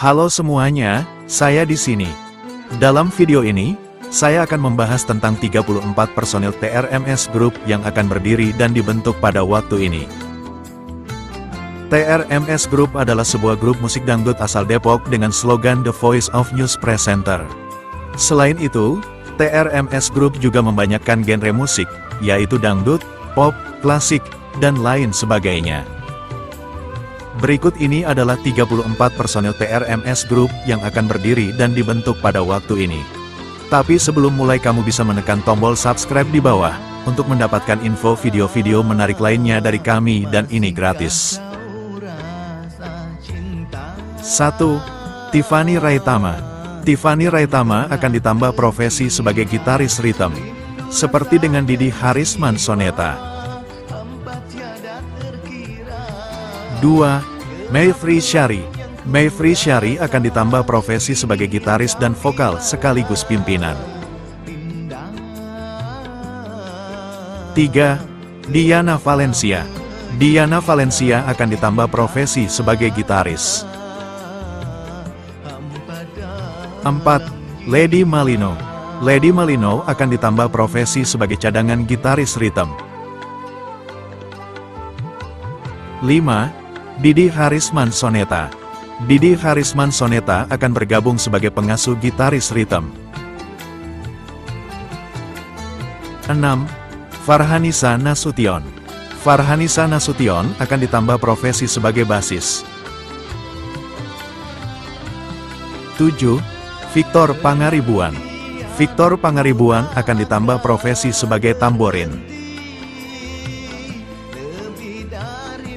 Halo semuanya, saya di sini. Dalam video ini, saya akan membahas tentang 34 personil TRMS Group yang akan berdiri dan dibentuk pada waktu ini. TRMS Group adalah sebuah grup musik dangdut asal Depok dengan slogan The Voice of News Presenter. Selain itu, TRMS Group juga membanyakkan genre musik, yaitu dangdut, pop, klasik, dan lain sebagainya. Berikut ini adalah 34 personil TRMS Group yang akan berdiri dan dibentuk pada waktu ini. Tapi sebelum mulai kamu bisa menekan tombol subscribe di bawah, untuk mendapatkan info video-video menarik lainnya dari kami dan ini gratis. 1. Tiffany Raitama. Tiffany Raitama akan ditambah profesi sebagai gitaris rhythm, seperti dengan Didi Harisman Soneta. 2. Mayfri Syari. Mayfri Syari akan ditambah profesi sebagai gitaris dan vokal sekaligus pimpinan. 3. Diana Valencia. Diana Valencia akan ditambah profesi sebagai gitaris. 4. Lady Malino. Lady Malino akan ditambah profesi sebagai cadangan gitaris rhythm. 5. Didi Harisman Soneta. Didi Harisman Soneta akan bergabung sebagai pengasuh gitaris rhythm. 6. Farhanisa Nasution. Farhanisa Nasution akan ditambah profesi sebagai basis. 7. Victor Pangaribuan. Victor Pangaribuan akan ditambah profesi sebagai tamborin.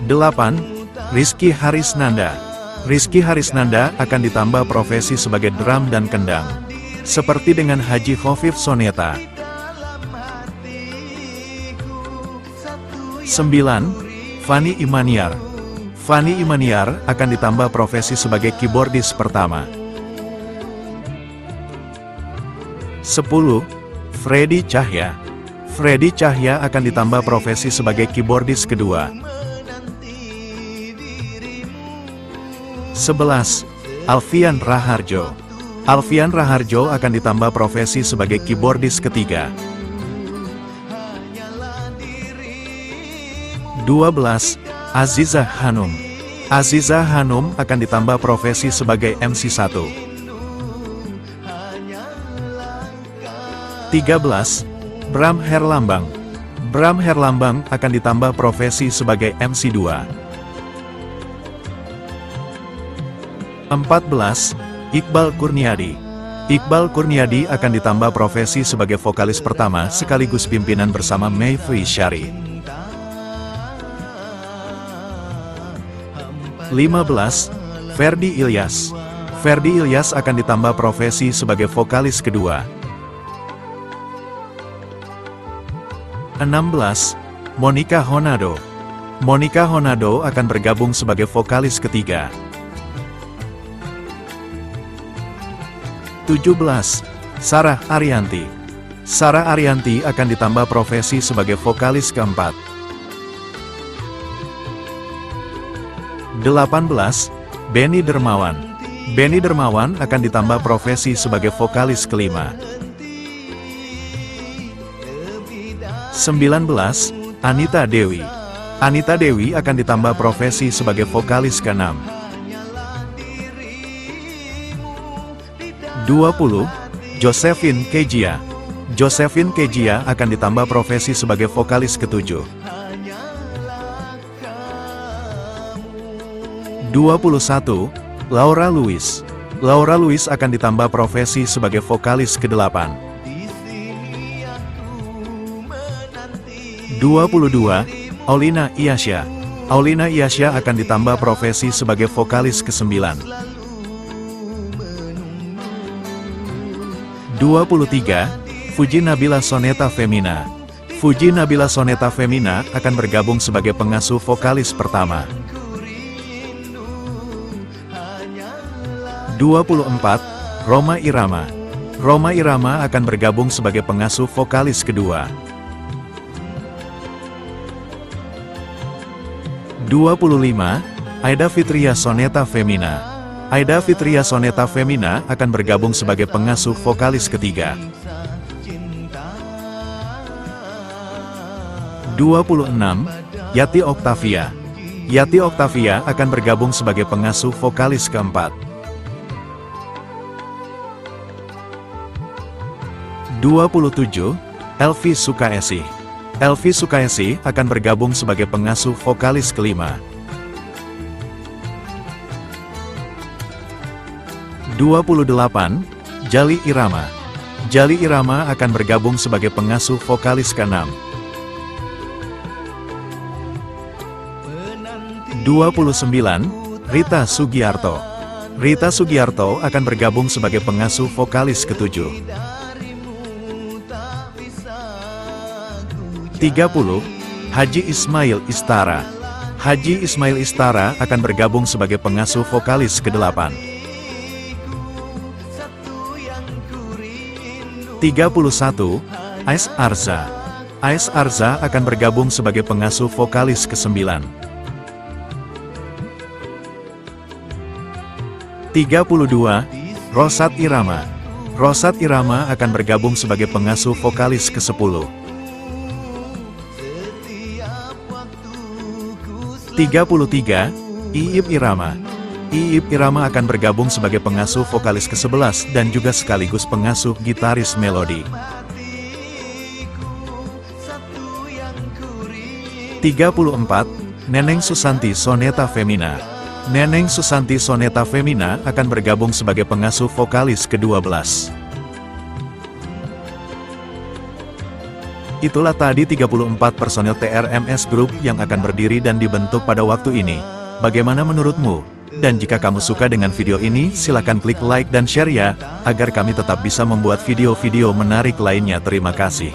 8. Rizky Harisnanda. Rizky Harisnanda akan ditambah profesi sebagai drum dan kendang, seperti dengan Haji Khofif Soneta. 9. Fanny Imaniar. Fanny Imaniar akan ditambah profesi sebagai keyboardis pertama. 10. Freddy Cahya. Freddy Cahya akan ditambah profesi sebagai keyboardis kedua. 11. Alfian Raharjo. Alfian Raharjo akan ditambah profesi sebagai keyboardis ketiga. 12. Aziza Hanum. Aziza Hanum akan ditambah profesi sebagai MC1. 13. Bram Herlambang. Bram Herlambang akan ditambah profesi sebagai MC2. 14. Iqbal Kurniadi. Iqbal Kurniadi akan ditambah profesi sebagai vokalis pertama sekaligus pimpinan bersama Mayfri Syari. 15. Ferdy Ilyas. Ferdy Ilyas akan ditambah profesi sebagai vokalis kedua. 16. Monica Honado. Monica Honado akan bergabung sebagai vokalis ketiga. 17. Sarah Ariyanti. Sarah Ariyanti akan ditambah profesi sebagai vokalis keempat. 18. Benny Dermawan. Benny Dermawan akan ditambah profesi sebagai vokalis kelima. 19. Anita Dewi. Anita Dewi akan ditambah profesi sebagai vokalis keenam. 20. Josephine Kejia. Josephine Kejia akan ditambah profesi sebagai vokalis ketujuh. 21. Laura Lewis. Laura Lewis akan ditambah profesi sebagai vokalis kedelapan. 22. Aulina Iyasya. Aulina Iyasya akan ditambah profesi sebagai vokalis kesembilan. 23. Fuji Nabila Soneta Femina. Fuji Nabila Soneta Femina akan bergabung sebagai pengasuh vokalis pertama. 24. Rhoma Irama. Rhoma Irama akan bergabung sebagai pengasuh vokalis kedua. 25. Aida Fitria Soneta Femina. Aida Fitria Soneta Femina akan bergabung sebagai pengasuh vokalis ketiga. 26. Yati Octavia. Yati Octavia akan bergabung sebagai pengasuh vokalis keempat. 27. Elvi Sukaesi. Elvi Sukaesi akan bergabung sebagai pengasuh vokalis kelima. 28. Jali Irama. Jali Irama akan bergabung sebagai pengasuh vokalis ke-6. 29. Rita Sugiarto. Rita Sugiarto akan bergabung sebagai pengasuh vokalis ke-7. 30. Haji Ismail Istara. Haji Ismail Istara akan bergabung sebagai pengasuh vokalis ke-8. 31. Ais Arza. Ais Arza akan bergabung sebagai pengasuh vokalis ke-9. 32. Rosat Irama. Rosat Irama akan bergabung sebagai pengasuh vokalis ke-10. 33. Iip Irama. Iip Irama akan bergabung sebagai pengasuh vokalis ke-11 dan juga sekaligus pengasuh gitaris melodi. 34. Neneng Susanti Soneta Femina. Neneng Susanti Soneta Femina akan bergabung sebagai pengasuh vokalis ke-12. Itulah tadi 34 personil TRMS Group yang akan berdiri dan dibentuk pada waktu ini. Bagaimana menurutmu? Dan jika kamu suka dengan video ini, silakan klik like dan share ya, agar kami tetap bisa membuat video-video menarik lainnya. Terima kasih.